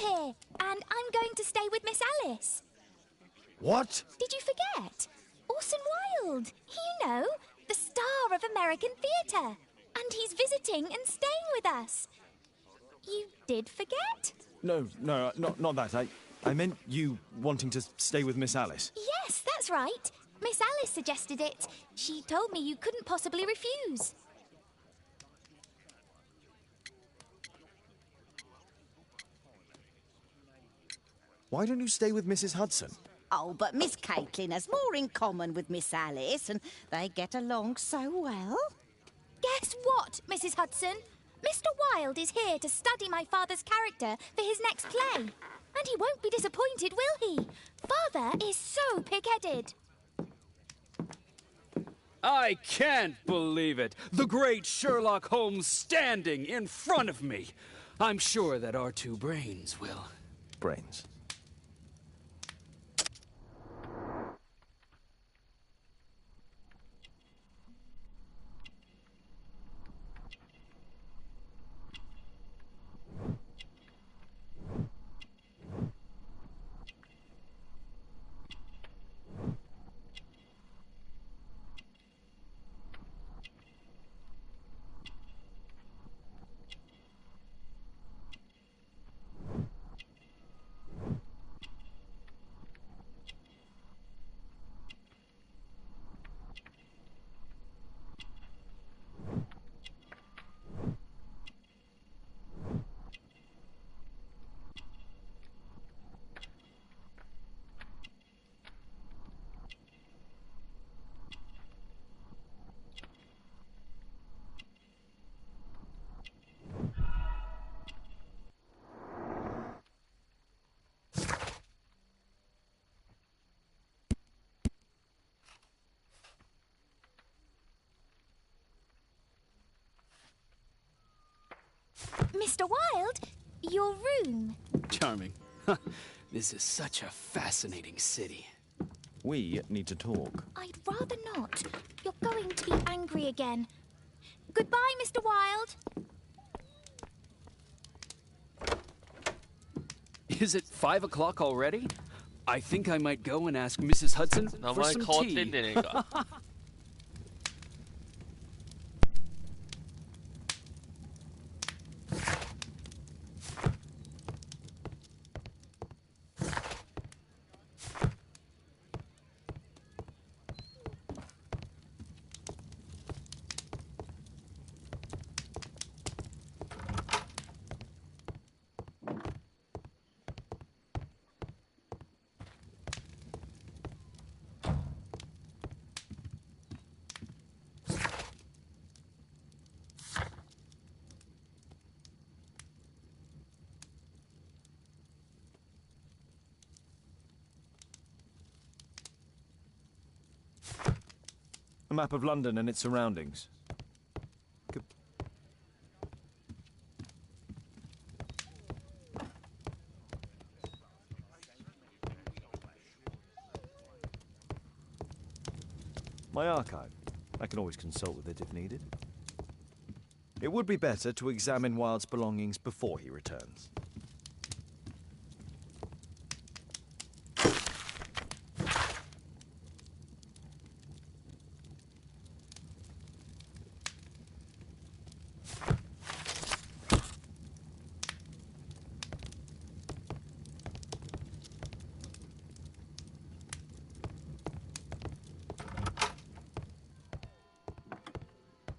here, and I'm going to stay with Miss Alice. What? Did you forget? Orson Wilde, you know, the star of American theatre. And he's visiting and staying with us. You did forget? No, not that. I meant you wanting to stay with Miss Alice. Yes, that's right. Miss Alice suggested it. She told me you couldn't possibly refuse. Why don't you stay with Mrs. Hudson? Oh, but Miss Caitlin has more in common with Miss Alice, and they get along so well. Guess what, Mrs. Hudson? Mr. Wilde is here to study my father's character for his next play. And he won't be disappointed, will he? Father is so pig-headed. I can't believe it. The great Sherlock Holmes standing in front of me. I'm sure that our two brains will... Brains. Mr. Wilde, your room. Charming. This is such a fascinating city. We need to talk. I'd rather not. You're going to be angry again. Goodbye, Mr. Wilde. Is it 5 o'clock already? I think I might go and ask Mrs. Hudson for 나만 some 거뜬 tea. 데니까. A map of London and its surroundings. My archive. I can always consult with it if needed. It would be better to examine Wilde's belongings before he returns.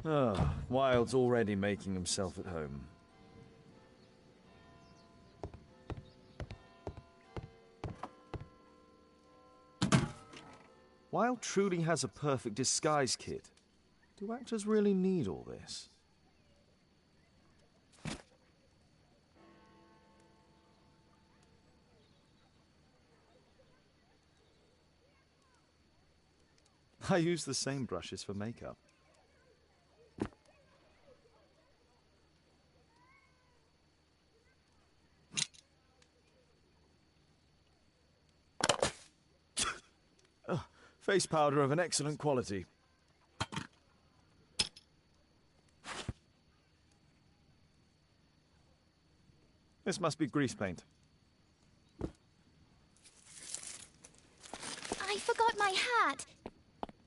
Ah, Wilde's already making himself at home. Wilde truly has a perfect disguise kit. Do actors really need all this? I use the same brushes for makeup. Face powder of an excellent quality. This must be grease paint. my hat.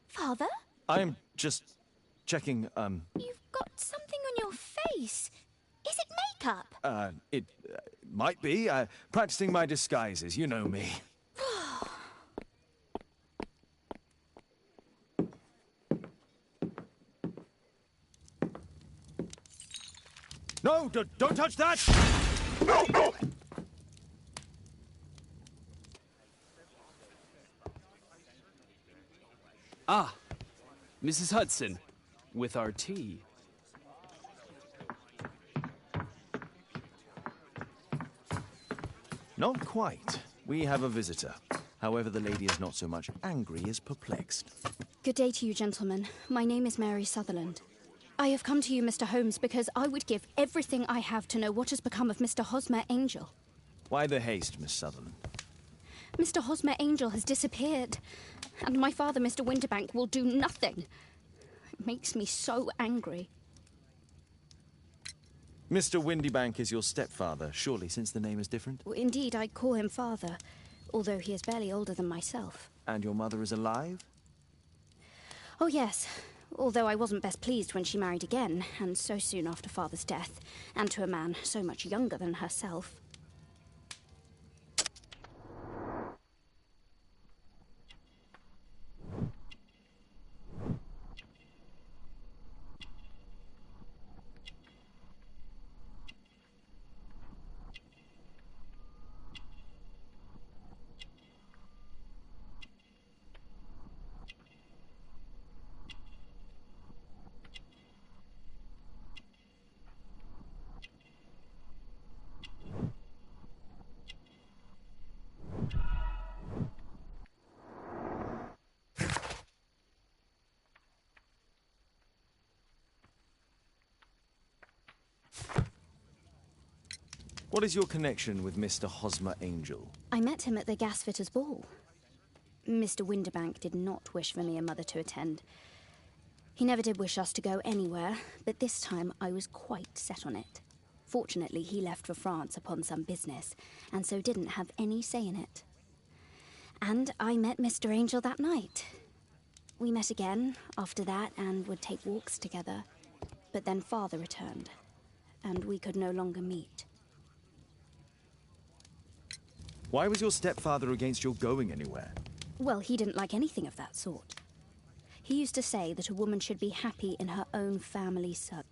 Father? I'm just checking, You've got something on your face. Is it makeup? it might be. Practicing my disguises, you know me. No, don't touch that! Ah, Mrs. Hudson, with our tea. Not quite. We have a visitor. However, the lady is not so much angry as perplexed. Good day to you, gentlemen. My name is Mary Sutherland. I have come to you, Mr. Holmes, because I would give everything I have to know what has become of Mr. Hosmer Angel. Why the haste, Miss Sutherland? Mr. Hosmer Angel has disappeared, and my father, Mr. Winterbank, will do nothing. It makes me so angry. Mr. Windybank is your stepfather, surely, since the name is different? Indeed, I call him father, although he is barely older than myself. And your mother is alive? Oh, yes. Although I wasn't best pleased when she married again, and so soon after father's death, and to a man so much younger than herself. What is your connection with Mr. Hosmer Angel? I met him at the gasfitter's ball. Mr. Winterbank did not wish for me and Mother to attend. He never did wish us to go anywhere, but this time I was quite set on it. Fortunately, he left for France upon some business, and so didn't have any say in it. And I met Mr. Angel that night. We met again after that and would take walks together. But then Father returned, and we could no longer meet. Why was your stepfather against your going anywhere? Well, he didn't like anything of that sort. He used to say that a woman should be happy in her own family circle.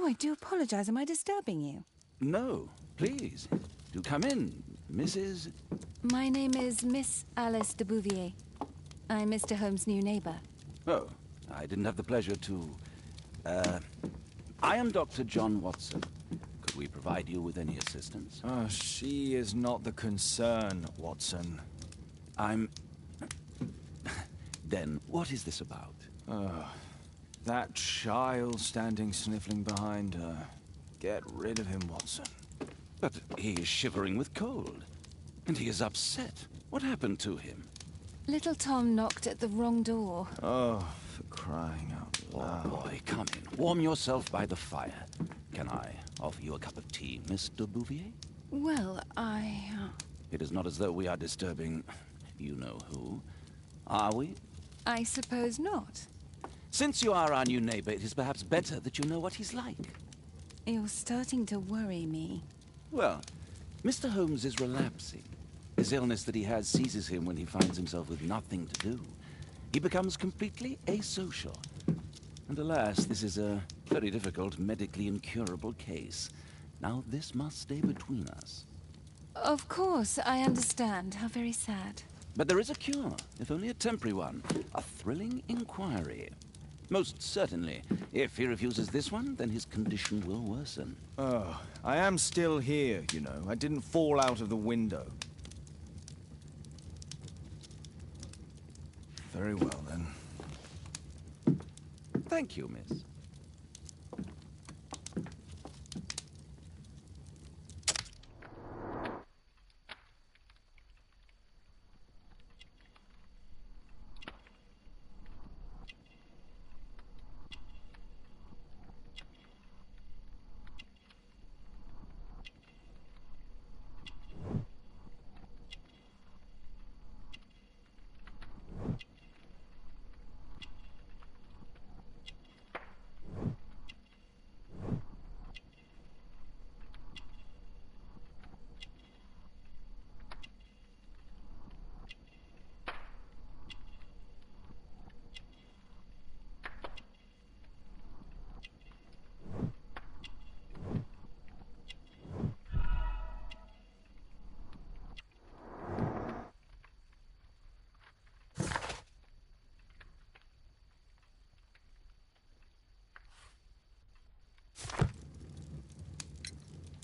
I do apologize. Am I disturbing you? No, please. Do come in, Mrs. My name is Miss Alice de Bouvier. I'm Mr. Holmes' new neighbor. Oh, I didn't have the pleasure to... I am Dr. John Watson. Could we provide you with any assistance? Oh, she is not the concern, Watson. I'm... Then, what is this about? That child standing sniffling behind her. Get rid of him, Watson. But he is shivering with cold. And he is upset. What happened to him? Little Tom knocked at the wrong door. Oh, for crying out loud. Oh, boy, come in. Warm yourself by the fire. Can I offer you a cup of tea, Mr. Bouvier? Well, It is not as though we are disturbing you-know-who, are we? I suppose not. Since you are our new neighbor, it is perhaps better that you know what he's like. You're starting to worry me. Well, Mr. Holmes is relapsing. This illness that he has seizes him when he finds himself with nothing to do. He becomes completely asocial. And alas, this is a very difficult, medically incurable case. Now, this must stay between us. Of course, I understand. How very sad. But there is a cure, if only a temporary one. A thrilling inquiry. Most certainly. If he refuses this one, then his condition will worsen. Oh, I am still here, you know. I didn't fall out of the window. Very well, then. Thank you, miss.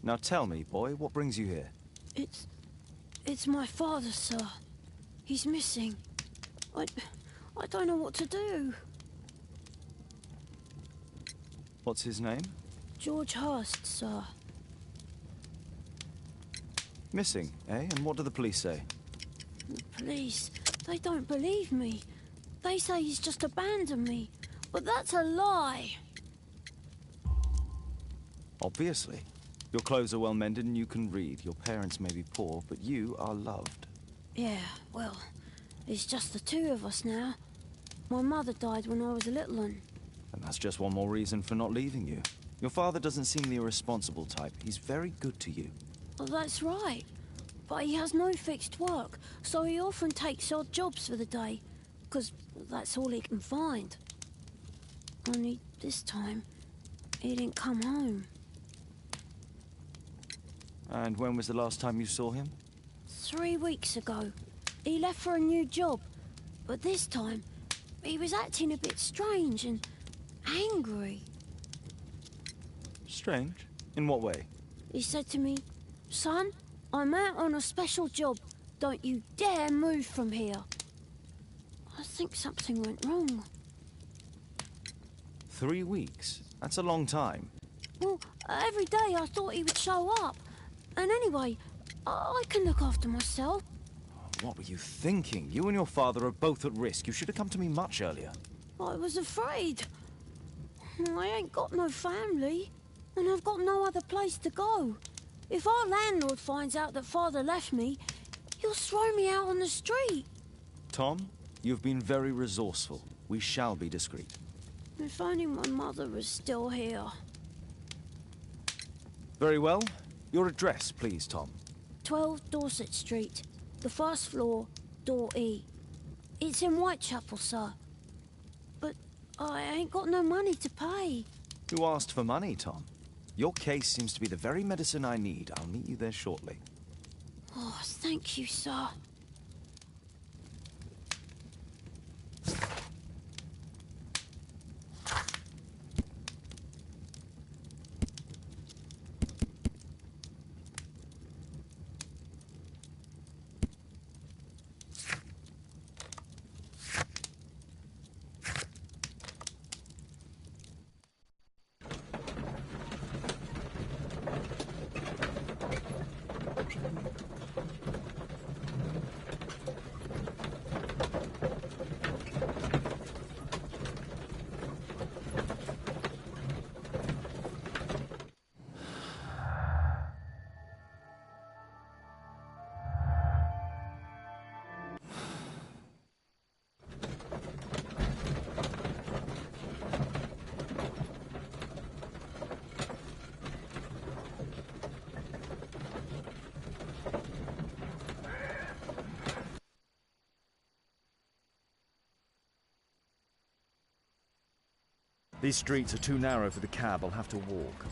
Now tell me, boy, what brings you here? It's my father, sir. He's missing. I don't know what to do. What's his name? George Hurst, sir. Missing, eh? And what do the police say? The police, they don't believe me. They say he's just abandoned me. But that's a lie. Obviously. Your clothes are well mended and you can read. Your parents may be poor, but you are loved. Yeah, well, it's just the two of us now. My mother died when I was a little one. And that's just one more reason for not leaving you. Your father doesn't seem the irresponsible type. He's very good to you. Well, that's right. But he has no fixed work, so he often takes odd jobs for the day, because that's all he can find. Only this time, he didn't come home. And when was the last time you saw him? 3 weeks ago. He left for a new job, but this time, he was acting a bit strange and angry. Strange? In what way? He said to me, "Son, I'm out on a special job. Don't you dare move from here." I think something went wrong. 3 weeks? That's a long time. Well, every day I thought he would show up. And anyway, I can look after myself. What were you thinking? You and your father are both at risk. You should have come to me much earlier. I was afraid. I ain't got no family, and I've got no other place to go. If our landlord finds out that Father left me, he'll throw me out on the street. Tom, you've been very resourceful. We shall be discreet. If only my mother was still here. Very well. Your address, please, Tom. 12 Dorset Street, the first floor, door E. It's in Whitechapel, sir. But I ain't got no money to pay. Who asked for money, Tom? Your case seems to be the very medicine I need. I'll meet you there shortly. Oh, thank you, sir. These streets are too narrow for the cab. I'll have to walk.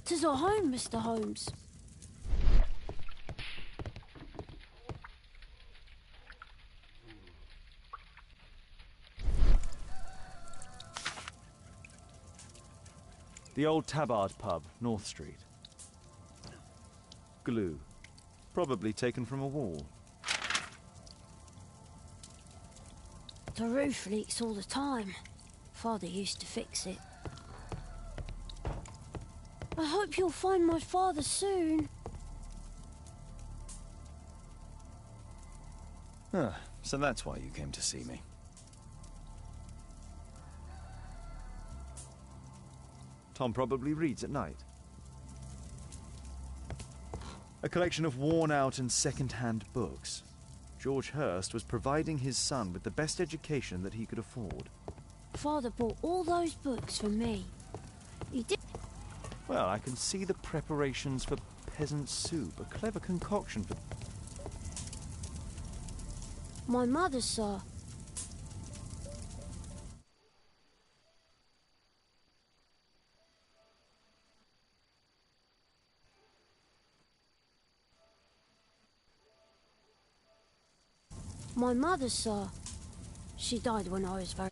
Tis our home, Mr. Holmes. The old Tabard pub, North Street. Glue. Probably taken from a wall. The roof leaks all the time. Father used to fix it. I hope you'll find my father soon. So that's why you came to see me. Tom probably reads at night. A collection of worn-out and second-hand books. George Hurst was providing his son with the best education that he could afford. Father bought all those books for me. He did. Well, I can see the preparations for peasant soup. A clever concoction for... My mother, sir. My mother, sir. She died when I was very...